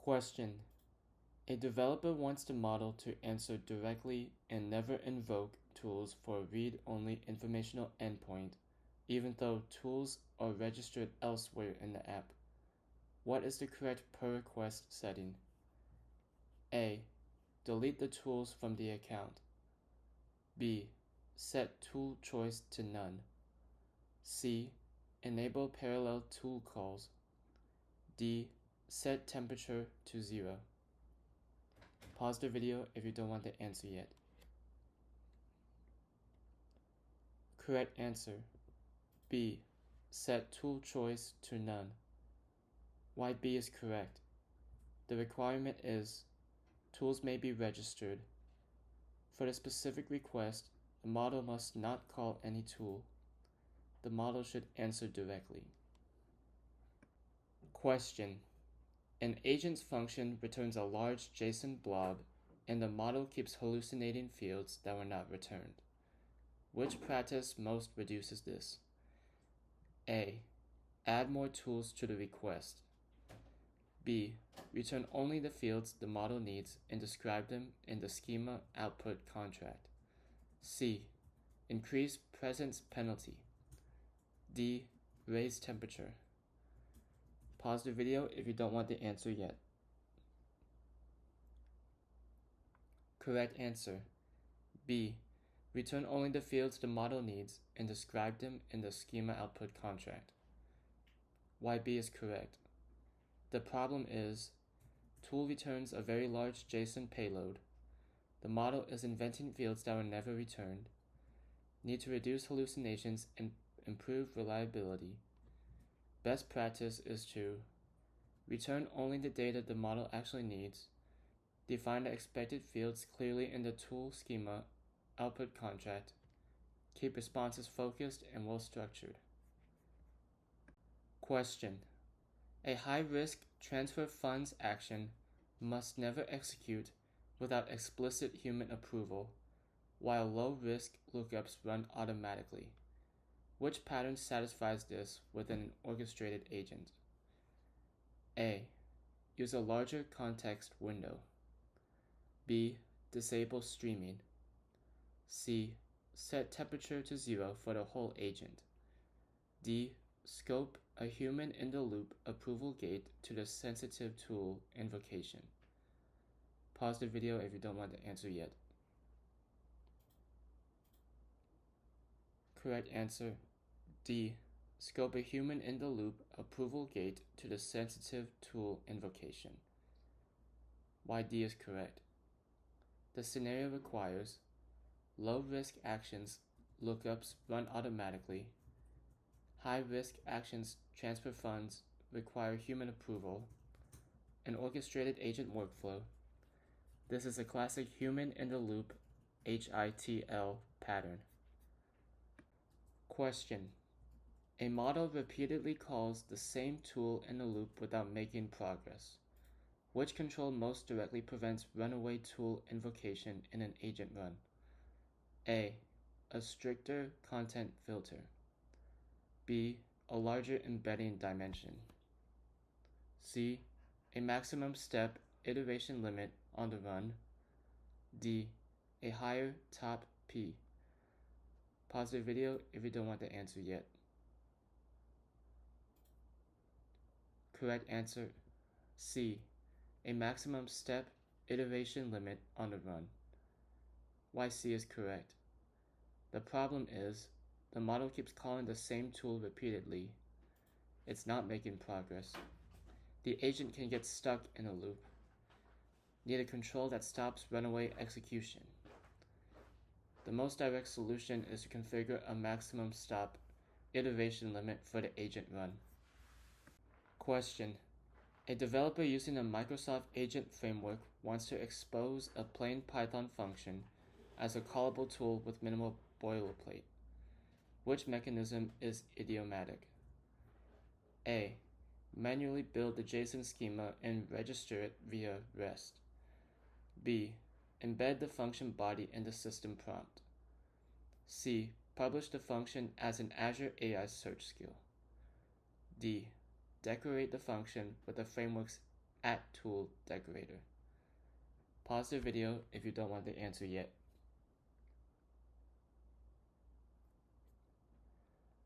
Question. A developer wants the model to answer directly and never invoke tools for a read-only informational endpoint, even though tools are registered elsewhere in the app. What is the correct per request setting? A. Delete the tools from the account. B. Set tool choice to none. C. Enable parallel tool calls. D. Set temperature to 0. Pause the video if you don't want the answer yet. Correct answer. B. Set tool choice to none. Why B is correct? The requirement is tools may be registered. For the specific request, the model must not call any tool. The model should answer directly. Question. An agent's function returns a large JSON blob, and the model keeps hallucinating fields that were not returned. Which practice most reduces this? A. Add more tools to the request. B. Return only the fields the model needs and describe them in the schema output contract. C. Increase presence penalty. D. Raise temperature. Pause the video if you don't want the answer yet. Correct answer. B. Return only the fields the model needs and describe them in the schema output contract. Why B is correct? The problem is, tool returns a very large JSON payload. The model is inventing fields that were never returned. Need to reduce hallucinations and improve reliability. Best practice is to return only the data the model actually needs, define the expected fields clearly in the tool schema output contract, keep responses focused and well structured. Question. A high-risk transfer funds action must never execute without explicit human approval, while low-risk lookups run automatically. Which pattern satisfies this within an orchestrated agent? A. Use a larger context window. B. Disable streaming. C. Set temperature to 0 for the whole agent. D. Scope a human-in-the-loop approval gate to the sensitive tool invocation. Pause the video if you don't want the answer yet. Correct answer. D. Scope a human-in-the-loop approval gate to the sensitive tool invocation. Why D is correct? The scenario requires low-risk actions lookups run automatically. High-risk actions transfer funds require human approval. An orchestrated agent workflow. This is a classic human-in-the-loop HITL pattern. Question. A model repeatedly calls the same tool in a loop without making progress. Which control most directly prevents runaway tool invocation in an agent run? A. A stricter content filter. B. A larger embedding dimension. C. A maximum step iteration limit on the run. D. A higher top P. Pause the video if you don't want the answer yet. Correct answer. C. A maximum step iteration limit on the run. Why C is correct? The problem is, the model keeps calling the same tool repeatedly. It's not making progress. The agent can get stuck in a loop. Need a control that stops runaway execution. The most direct solution is to configure a maximum stop iteration limit for the agent run. Question. A developer using a Microsoft Agent framework wants to expose a plain Python function as a callable tool with minimal boilerplate. Which mechanism is idiomatic? A. Manually build the JSON schema and register it via REST. B. Embed the function body in the system prompt. C. Publish the function as an Azure AI search skill. D. Decorate the function with the framework's @tool decorator. Pause the video if you don't want the answer yet.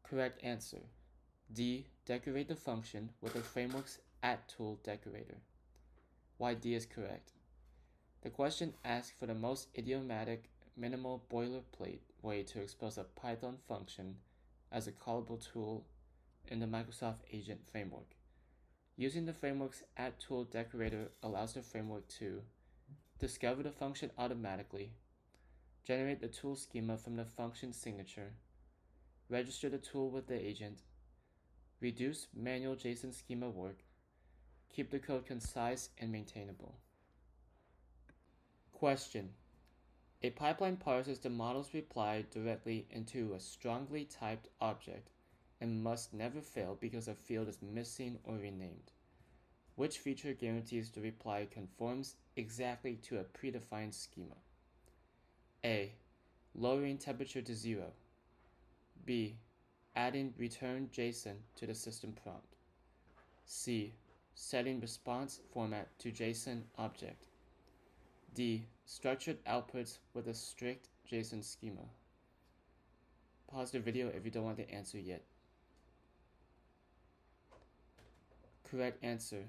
Correct answer. D. Decorate the function with the framework's @tool decorator. Why D is correct. The question asks for the most idiomatic, minimal boilerplate way to expose a Python function as a callable tool in the Microsoft Agent framework. Using the framework's @tool decorator allows the framework to discover the function automatically, generate the tool schema from the function signature, register the tool with the agent, reduce manual JSON schema work, keep the code concise and maintainable. Question. A pipeline parses the model's reply directly into a strongly typed object and must never fail because a field is missing or renamed. Which feature guarantees the reply conforms exactly to a predefined schema? A. Lowering temperature to 0. B. Adding return JSON to the system prompt. C. Setting response format to JSON object. D. Structured outputs with a strict JSON schema. Pause the video if you don't want the answer yet. Correct answer.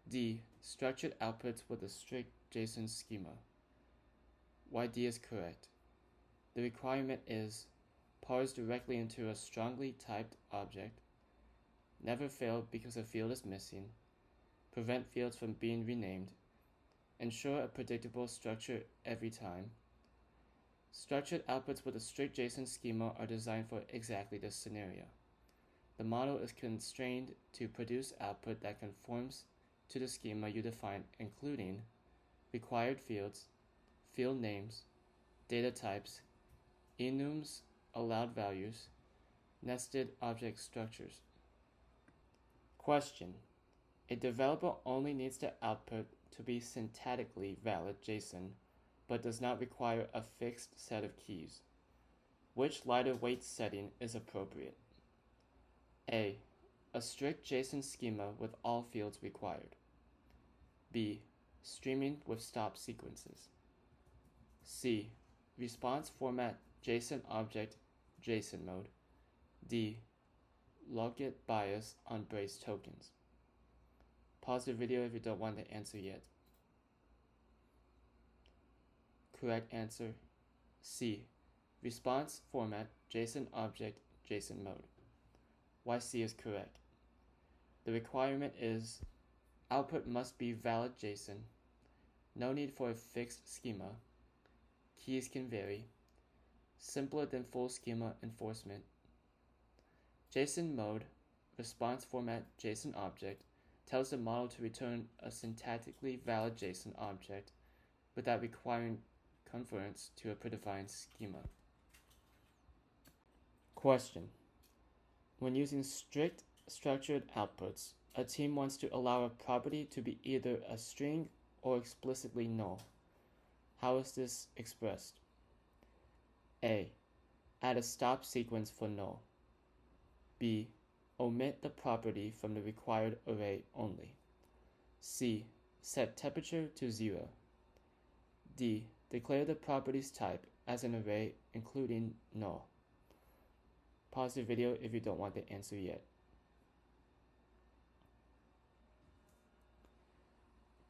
D. Structured outputs with a strict JSON schema. Why D is correct. The requirement is parse directly into a strongly typed object, never fail because a field is missing, prevent fields from being renamed, ensure a predictable structure every time. Structured outputs with a strict JSON schema are designed for exactly this scenario. The model is constrained to produce output that conforms to the schema you define, including required fields, field names, data types, enums, allowed values, nested object structures. Question. A developer only needs the output to be syntactically valid JSON, but does not require a fixed set of keys. Which lighter weight setting is appropriate? A. A strict JSON schema with all fields required. B. Streaming with stop sequences. C. Response format JSON object JSON mode. D. Logit bias on brace tokens. Pause the video if you don't want the answer yet. Correct answer. C. Response format JSON object JSON mode. Why C is correct. The requirement is output must be valid JSON, no need for a fixed schema, keys can vary, simpler than full schema enforcement. JSON mode, response format JSON object, tells the model to return a syntactically valid JSON object without requiring conformance to a predefined schema. Question. When using strict structured outputs, a team wants to allow a property to be either a string or explicitly null. How is this expressed? A. Add a stop sequence for null. B. Omit the property from the required array only. C. Set temperature to 0. D. Declare the property's type as an array including null. Pause the video if you don't want the answer yet.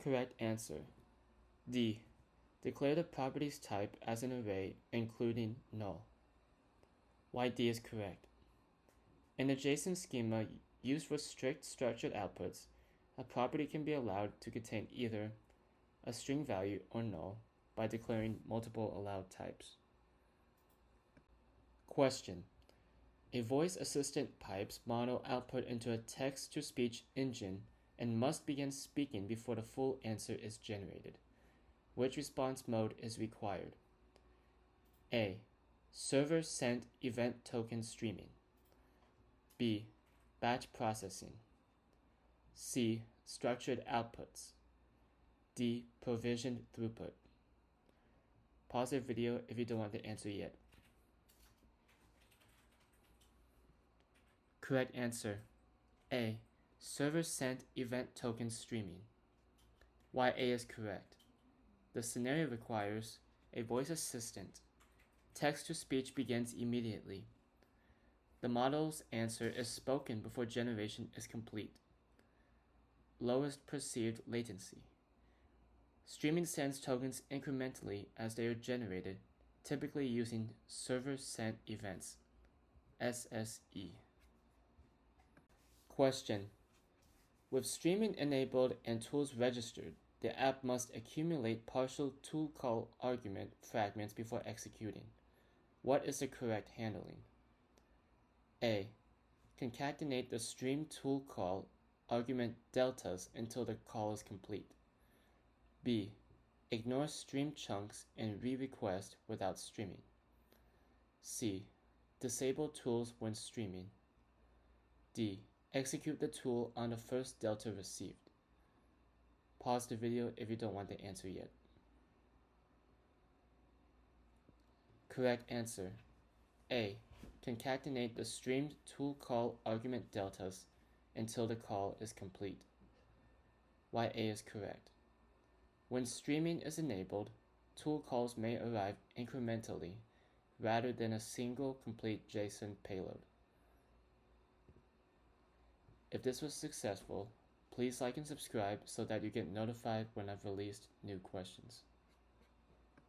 Correct answer. D. Declare the property's type as an array including null. Why D is correct. In a JSON schema used for strict structured outputs, a property can be allowed to contain either a string value or null by declaring multiple allowed types. Question. A voice assistant pipes model output into a text-to-speech engine and must begin speaking before the full answer is generated. Which response mode is required? A. Server sent event token streaming. B. Batch processing. C. Structured outputs. D. Provisioned throughput. Pause the video if you don't want the answer yet. Correct answer. A. Server sent event token streaming. Why A is correct. The scenario requires a voice assistant. Text-to-speech begins immediately. The model's answer is spoken before generation is complete. Lowest perceived latency. Streaming sends tokens incrementally as they are generated, typically using server-sent events, SSE. Question. With streaming enabled and tools registered, the app must accumulate partial tool call argument fragments before executing. What is the correct handling? A. Concatenate the stream tool call argument deltas until the call is complete. B. Ignore stream chunks and re-request without streaming. C. Disable tools when streaming. D. Execute the tool on the first delta received. Pause the video if you don't want the answer yet. Correct answer. A. Concatenate the streamed tool call argument deltas until the call is complete. Why A is correct. When streaming is enabled, tool calls may arrive incrementally rather than a single complete JSON payload. If this was successful, please like and subscribe so that you get notified when I've released new questions.